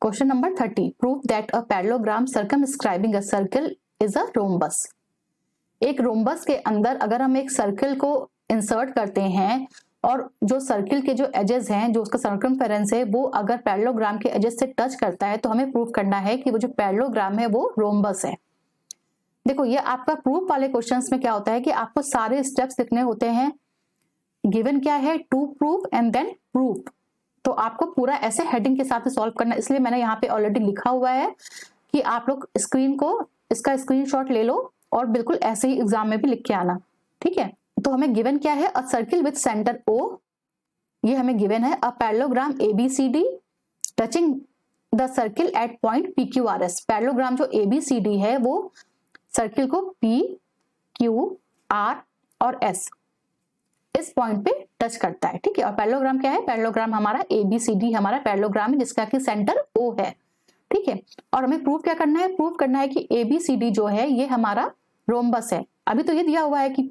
Question number 30, prove that a parallelogram circumscribing a circle is a rhombus. एक rhombus के अंदर अगर हम एक सर्कल को इंसर्ट करते हैं और जो सर्किल के जो एजेस हैं, जो उसका सर्कमफेरेंस है, वो अगर पैरेललोग्राम के एजेस से टच करता है तो हमें प्रूव करना है कि वो जो पैरेललोग्राम है वो रोम्बस है। देखो ये आपका प्रूफ वाले क्वेश्चंस में क्या होता है कि आपको सारे स्टेप्स लिखने होते हैं। गिवन क्या है, to prove and then proof. तो आपको पूरा ऐसे हेडिंग के साथ सॉल्व करना, इसलिए मैंने यहाँ पे ऑलरेडी लिखा हुआ है कि आप लोग स्क्रीन को इसका स्क्रीनशॉट ले लो और बिल्कुल ऐसे ही एग्जाम में भी लिख के आना, ठीक है। तो हमें गिवन क्या है, अ सर्किल विथ सेंटर O, ये हमें गिवन है। A parallelogram ABCD touching the circle eight point PQRS। Parallelogram जो ABCD है वो सर्किल को P, Q, R और S इस पॉइंट पे टच करता है, ठीक है। और पैरेललोग्राम क्या है, पैरेललोग्राम हमारा ABCD हमारा पैरेललोग्राम है जिसका कि सेंटर O है, ठीक है। और हमें प्रूव क्या करना है, प्रूव करना है कि ABCD जो है ये हमारा रोम्बस है। अभी तो ये दिया हुआ है कि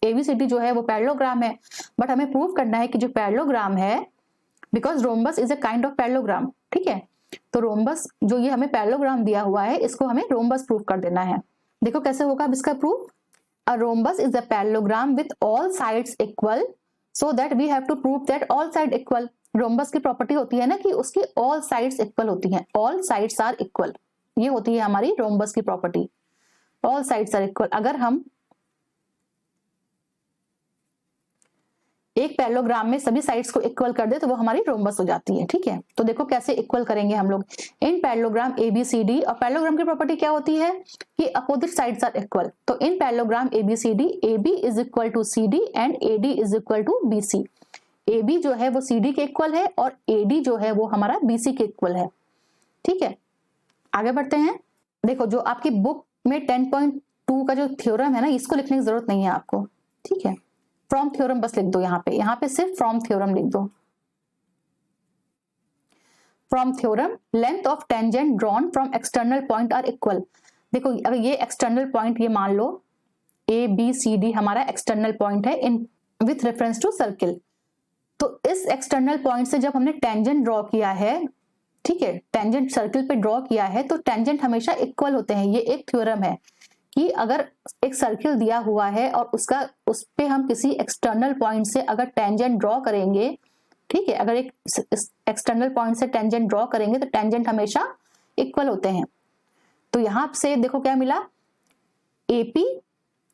ABCD जो है वो पैरेललोग्राम है, बट हमें प्रूव करना है कि जो पैरेललोग्राम है, because rhombus is a kind of parallelogram, ठीक है। तो रोम्बस जो ये हमें पैरेललोग्राम दिया हुआ है इसको हमें रोम्बस प्रूव कर देना है। देखो कैसे होगा अब इसका proof. A rhombus is a parallelogram with all sides equal, so that we have to prove that all sides equal. Rhombus की प्रॉपर्टी होती है ना कि उसकी all sides equal होती हैं, all sides are equal, ये होती है हमारी रोम्बस की property, all sides are equal। अगर हम एक पैरेललोग्राम में सभी साइड्स को इक्वल कर दे तो वो हमारी रोम्बस हो जाती है, ठीक है। तो देखो कैसे इक्वल करेंगे हम लोग इन पैरेललोग्राम ABCD। और पैरेललोग्राम की प्रॉपर्टी क्या होती है कि अपोजिट साइड्स आर इक्वल। तो in parallelogram ABCD AB is equal to CD and AD is equal to BC। AB जो है वो CD के इक्वल है और AD जो है वो हमारा BC के इक्वल है, ठीक है। आगे बढ़ते हैं। देखो जो आपकी बुक में 10.2 का जो थ्योरम है ना, इसको लिखने की जरूरत नहीं है आपको, ठीक है। फ्रॉम थ्योरम बस लिख दो, यहाँ पे सिर्फ फ्रॉम थ्योरम लिख दो। From theorem length of tangent drawn from external point are equal. देखो अगर ये एक्सटर्नल पॉइंट, ये मान लो ABCD हमारा एक्सटर्नल पॉइंट है in with reference to circle. तो इस एक्सटर्नल पॉइंट से जब हमने टेंजेंट ड्रॉ किया है, ठीक है, टेंजेंट सर्किल पे ड्रॉ किया है, तो टेंजेंट हमेशा इक्वल होते हैं। ये एक थ्योरम है कि अगर एक सर्किल दिया हुआ है और उस पे हम किसी एक्सटर्नल पॉइंट से अगर टेंजेंट ड्रॉ करेंगे, ठीक है, अगर एक एक्सटर्नल पॉइंट से टेंजेंट ड्रॉ करेंगे तो टेंजेंट हमेशा इक्वल होते हैं। तो यहां से देखो क्या मिला, AP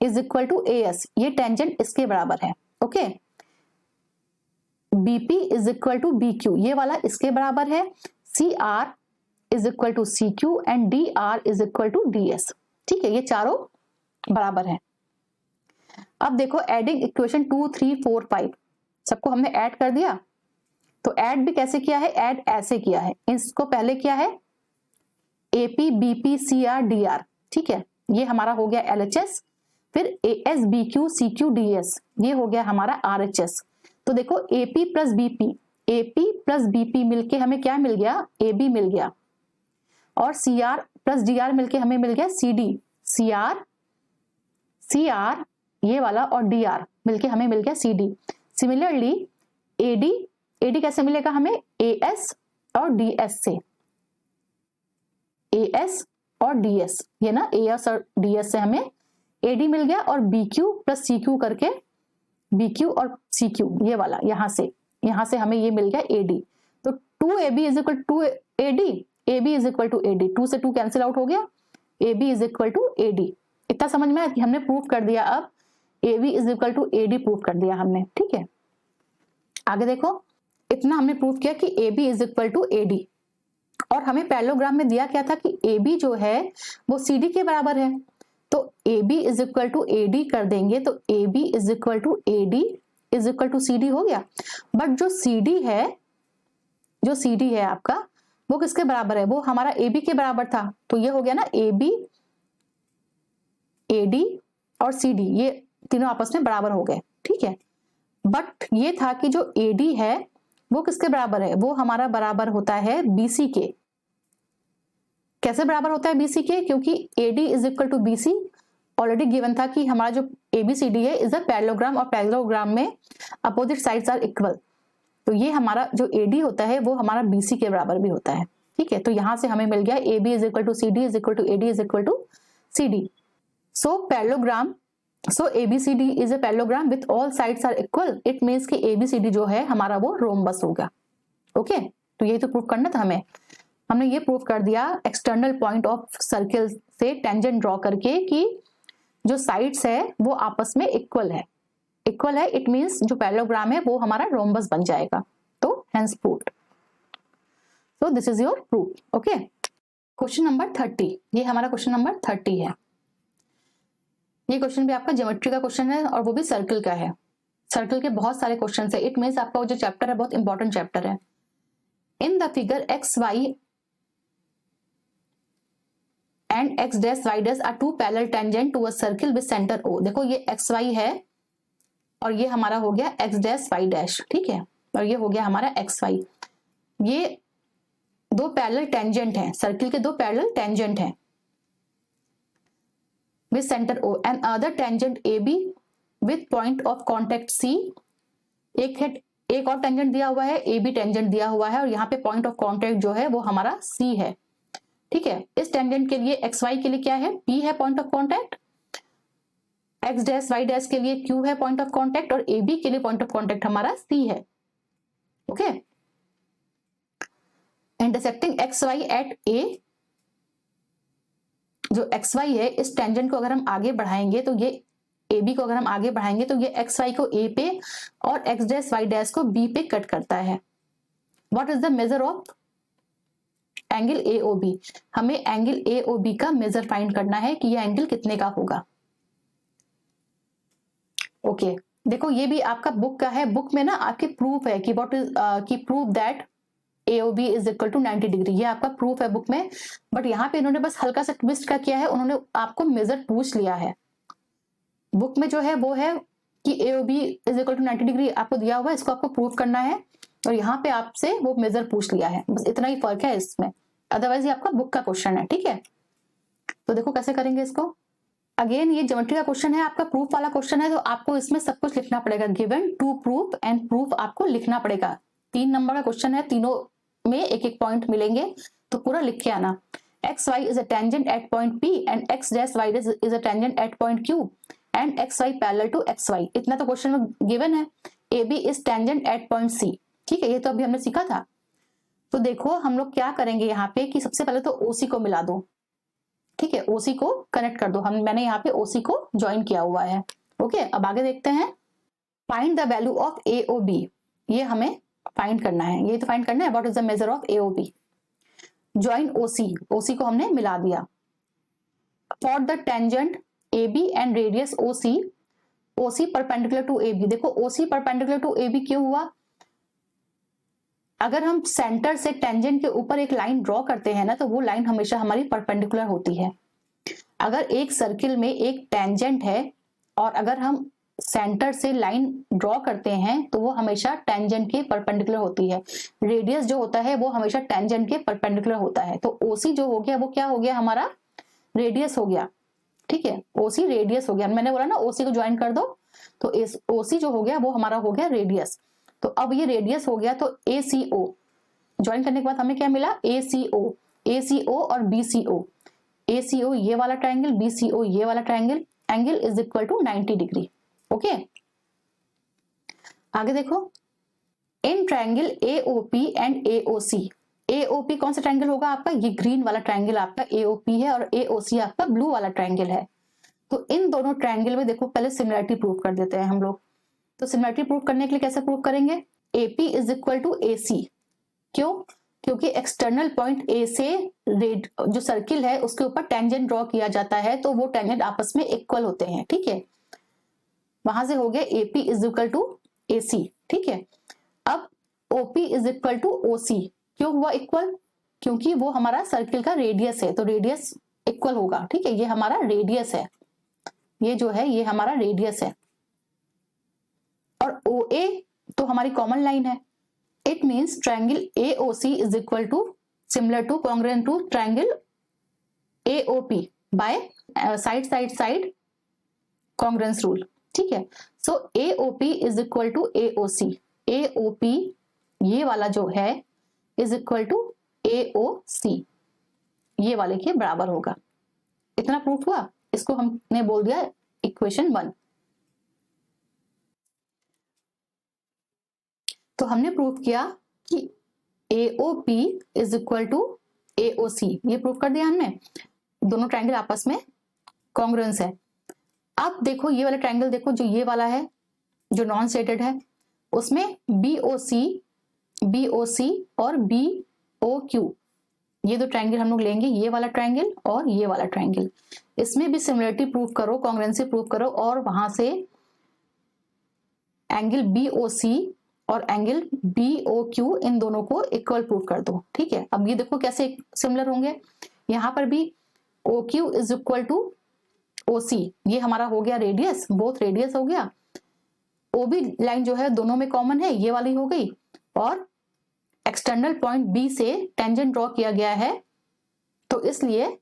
is equal to AS, ये टेंजेंट इसके बराबर है, okay. BP is equal to BQ, ये वाला इसके बराबर है। CR is equal to CQ and DR is equal to DS, ठीक है, ये चारों बराबर है। अब देखो एडिंग इक्वेशन 2, 3, 4, 5 सबको हमने ऐड कर दिया। तो ऐड भी कैसे किया है, ऐड ऐसे किया है। इसको पहले किया है AP BP CR DR, ठीक है, ये हमारा हो गया LHS। फिर AS BQ CQ DS, ये हो गया हमारा RHS। तो देखो AP प्लस BP मिलके हमें क्या मिल गया, AB मिल गया। और CR प्लस DR मिलके हमें मिल गया CD। CR ये वाला और DR मिलके हमें मिल गया CD। सिमिलरली AD कैसे मिलेगा हमें, AS और DS से, AS और DS, ये ना AS और DS से हमें AD मिल गया। और BQ प्लस CQ करके BQ और CQ ये वाला यहाँ से हमें ये मिल गया AD। तो 2AB is equal to AD, AB is equal to AD, 2 से 2 कैंसिल आउट हो गया, AB is equal to AD। इतना समझ में आया कि हमने प्रूफ कर दिया। अब AB is equal to AD proof कर दिया हमने, ठीक है। आगे देखो, इतना हमने प्रूफ किया कि AB is equal to AD। और हमें पैरेललोग्राम में दिया क्या था कि AB जो है वो CD के बराबर है। तो AB is equal to AD कर देंगे तो AB is equal to AD is equal to CD हो गया। बट जो CD है आपका, वो किसके बराबर है, वो हमारा AB के बराबर था। तो ये हो गया ना AB, AD और CD, ये तीनों आपस में बराबर हो गए, ठीक है। बट ये था कि जो AD है वो किसके बराबर है, वो हमारा बराबर होता है BC के। कैसे बराबर होता है BC के, क्योंकि AD is equal to BC already given था कि हमारा जो ABCD है इज अ पैरेललोग्राम, और पैरेललोग्राम में अपोजिट साइड्स आर इक्वल। तो ये हमारा जो AD होता है वो हमारा BC के बराबर भी होता है, ठीक है, तो यहां से हमें मिल गया A B is equal to C D is equal to A D is equal to C D. So parallelogram, so ABCD is a parallelogram with all sides are equal. It means कि ABCD जो है हमारा वो rhombus होगा. Okay, तो यही तो prove करना था हमें. हमने ये प्रूव कर दिया एक्सटर्नल पॉइंट ऑफ सर्किल से टेंजेंट ड्रॉ करके कि जो साइड्स है वो आपस में इक्वल है. इक्वल है इट मीन्स जो पैरेललोग्राम है वो हमारा रोम्बस बन जाएगा. तो hence proved. So this is your proof. Okay, question number 30. ये हमारा क्वेश्चन नंबर 30 है. ये क्वेश्चन भी आपका ज्योमेट्री का क्वेश्चन है और वो भी सर्कल का है. सर्कल के बहुत सारे क्वेश्चन है. इट मीन्स आपका वो जो चैप्टर है बहुत इंपॉर्टेंट चैप्टर है. In the figure X Y and X dash Y dash are two parallel tangent to a circle with centre O. देखो ये एक्स वाई है और ये हमारा हो गया एक्स डैश वाई डैश. ठीक है, और ये हो गया हमारा एक्स वाई. ये दो पैरेलल टेंजेंट हैं, सर्किल के दो पैरेलल टेंजेंट हैं with center O and other tangent AB with point of contact C. एक और टेंजेंट दिया हुआ है, AB टेंजेंट दिया हुआ है और यहाँ पे पॉइंट ऑफ कॉन्टेक्ट जो है वो हमारा C है. ठीक है, इस टेंजेंट के लिए XY के लिए क्या है, P है point of contact. X dash Y dash के लिए Q है पॉइंट ऑफ कॉन्टेक्ट और AB के लिए पॉइंट ऑफ कॉन्टेक्ट हमारा C है. Okay, intersecting XY at A. जो XY है इस टेंजेंट को अगर हम आगे बढ़ाएंगे तो ये AB को अगर हम आगे बढ़ाएंगे तो ये XY को A पे और X डैश Y डैश को B पे कट करता है. What is the measure of angle AOB. हमें एंगल AOB का मेजर फाइंड करना है कि ये एंगल कितने का होगा. ओके, देखो ये भी आपका बुक का है. बुक में ना आपके प्रूफ है कि व्हाट इज की proof that AOB is equal to 90 degree. ये आपका प्रूफ है बुक में. बट यहाँ पे इन्होंने बस हल्का सा ट्विस्ट क्या किया है, उन्होंने आपको मेजर पूछ लिया है. बुक में जो है वो है कि AOB is equal to 90 degree आपको दिया हुआ है, इसको आपको प्रूफ करना है और यहाँ पे आपसे वो मेजर पूछ लिया है. बस इतना ही फर्क है इसमें, अदरवाइज ये आपका बुक का क्वेश्चन है. ठीक है, तो देखो कैसे करेंगे इसको. अगेन ये ज्योमेट्री का क्वेश्चन है, आपका प्रूफ वाला क्वेश्चन है, तो आपको इसमें सब कुछ लिखना पड़ेगा. Given to proof and proof आपको लिखना पड़ेगा. 3 नंबर का क्वेश्चन है, तीनों में एक एक पॉइंट मिलेंगे तो पूरा लिख के आना. XY is a tangent at point P and X dash Y dash is a tangent at point Q and XY parallel to XY. इतना तो क्वेश्चन में गिवन है. AB is tangent at point C. ठीक है, ये तो अभी हमने सीखा था. तो देखो हम लोग क्या करेंगे यहाँ पे कि सबसे पहले तो OC को मिला दो. ठीक है, OC को कनेक्ट कर दो. मैंने यहाँ पे OC को ज्वाइन किया हुआ है. ओके, अब आगे देखते हैं. Find the value of AOB. ये हमें फाइंड करना है, ये तो फाइंड करना है. What is the measure of AOB. Join OC. OC को हमने मिला दिया. For the tangent AB and radius OC. OC perpendicular to AB. देखो OC परपेंडिकुलर टू AB क्यों हुआ, अगर हम सेंटर से टेंजेंट के ऊपर एक लाइन ड्रॉ करते हैं ना तो वो लाइन हमेशा हमारी परपेंडिकुलर होती है. अगर एक सर्किल में एक टेंजेंट है और अगर हम सेंटर से लाइन ड्रॉ करते हैं तो वो हमेशा टेंजेंट के परपेंडिकुलर होती है. रेडियस जो होता है वो हमेशा टेंजेंट के परपेंडिकुलर होता है. तो OC जो हो गया वो क्या हो गया, हमारा रेडियस हो गया. ठीक है, OC रेडियस हो गया. मैंने बोला ना OC को ज्वाइन कर दो, तो इस OC जो हो गया वो हमारा हो गया रेडियस. तो अब ये रेडियस हो गया तो ACO ज्वाइन करने के बाद हमें क्या मिला, ACO और BCO. ACO ये वाला ट्रायंगल, BCO ये वाला triangle. Angle is equal to 90 degree. Okay, आगे देखो. In triangle AOP and AOC. AOP कौन सा ट्रायंगल होगा आपका, ये ग्रीन वाला ट्रायंगल आपका AOP है और AOC आपका ब्लू वाला ट्रायंगल है. तो इन दोनों ट्रायंगल में देखो पहले सिमिलरिटी प्रूव कर देते हैं हम लोग. तो सिमिलरिटी प्रूव करने के लिए कैसे प्रूव करेंगे, AP is equal to AC. क्यों, क्योंकि एक्सटर्नल पॉइंट A से जो सर्किल है उसके ऊपर टेंजेंट ड्रॉ किया जाता है तो वो टेंजेंट आपस में इक्वल होते हैं. ठीक है, वहां से हो गया AP is equal to AC. ठीक है, अब OP is equal to OC. क्यों हुआ इक्वल, क्योंकि वो हमारा सर्किल का रेडियस है तो रेडियस इक्वल होगा. ठीक है, ये हमारा रेडियस है, ये जो है ये हमारा रेडियस है. और OA तो हमारी कॉमन लाइन है. It means triangle AOC is equal to similar to congruent to triangle AOP by side congruence rule. ठीक है, so AOP is equal to AOC. AOP ये वाला जो है इज इक्वल टू AOC ये वाले के बराबर होगा। इतना प्रूफ हुआ, इसको हमने बोल दिया इक्वेशन 1। तो हमने प्रूफ किया कि AOP is equal to AOC, ये प्रूफ कर दिया हमने, दोनों ट्रायंगल आपस में कॉन्ग्रुएंस है। अब देखो ये वाला ट्रायंगल, देखो जो ये वाला है जो नॉन स्टेटेड है, उसमें BOC और BOQ ये दो ट्रायंगल हम लोग लेंगे, ये वाला ट्रायंगल और ये वाला ट्रायंगल। इसमें भी सिमिलरिटी प्रूफ करो, कॉन्ग्रुएंसी प्रूफ करो, और वहां से एंगल BOC और एंगल BOQ इन दोनों को इक्वल प्रूफ कर दो। ठीक है, अब ये देखो कैसे सिमिलर होंगे। यहां पर भी OQ is equal to OC, ये हमारा हो गया रेडियस, बोथ रेडियस हो गया। OB लाइन जो है दोनों में कॉमन है, ये वाली हो गई, और एक्सटर्नल पॉइंट B से टेंजेंट ड्रॉ किया गया है, तो इसलिए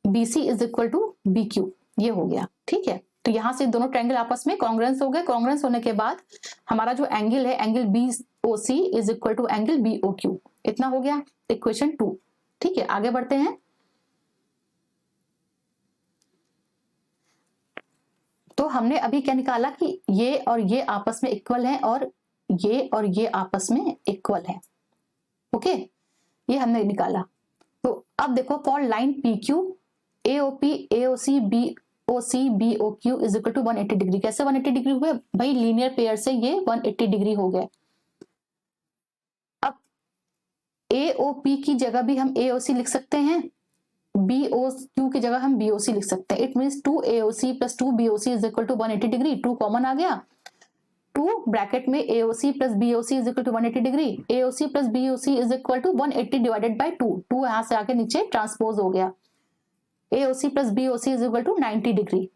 BC is equal to BQ ये हो गया। ठीक है, तो यहां से दोनों ट्रायंगल आपस में कॉन्ग्रुएंस हो गए। कॉन्ग्रुएंस होने के बाद हमारा जो एंगल है, angle BOC is equal to angle BOQ, इतना हो गया इक्वेशन 2। ठीक है, आगे बढ़ते हैं। तो हमने अभी क्या निकाला कि ये और ये आपस में इक्वल है और ये आपस में इक्वल है। ओके, ये हमने निकाला। तो अब देखो for line PQ AOP AOC BOC BOQ is equal to 180 degree. कैसे 180 डिग्री हुए भाई? लीनियर पेयर से ये 180 डिग्री हो गए। अब AOP की जगह भी हम AOC लिख सकते हैं, BOQ की जगह हम BOC लिख सकते हैं। It means 2AOC plus 2BOC is equal to 180 degree. 2 common आ गया, 2 ब्रैकेट में AOC plus BOC is equal to 180 degree. AOC plus BOC is equal to 180 divided by 2। 2 यहां से आके नीचे ट्रांसपोज हो गया। AOC plus BOC is equal to 90 degree.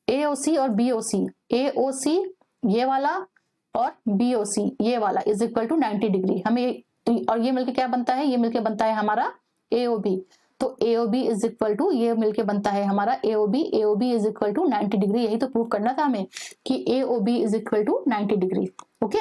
AOC और BOC, AOC ये वाला और BOC ये वाला इज इक्वल टू 90 डिग्री। हमें और ये मिलके क्या बनता है? ये मिलके बनता है हमारा AOB। तो AOB इज इक्वल टू, ये मिलके बनता है हमारा AOB। AOB is equal to 90 degree. यही तो प्रूव करना था हमें कि AOB is equal to 90 degree. Okay,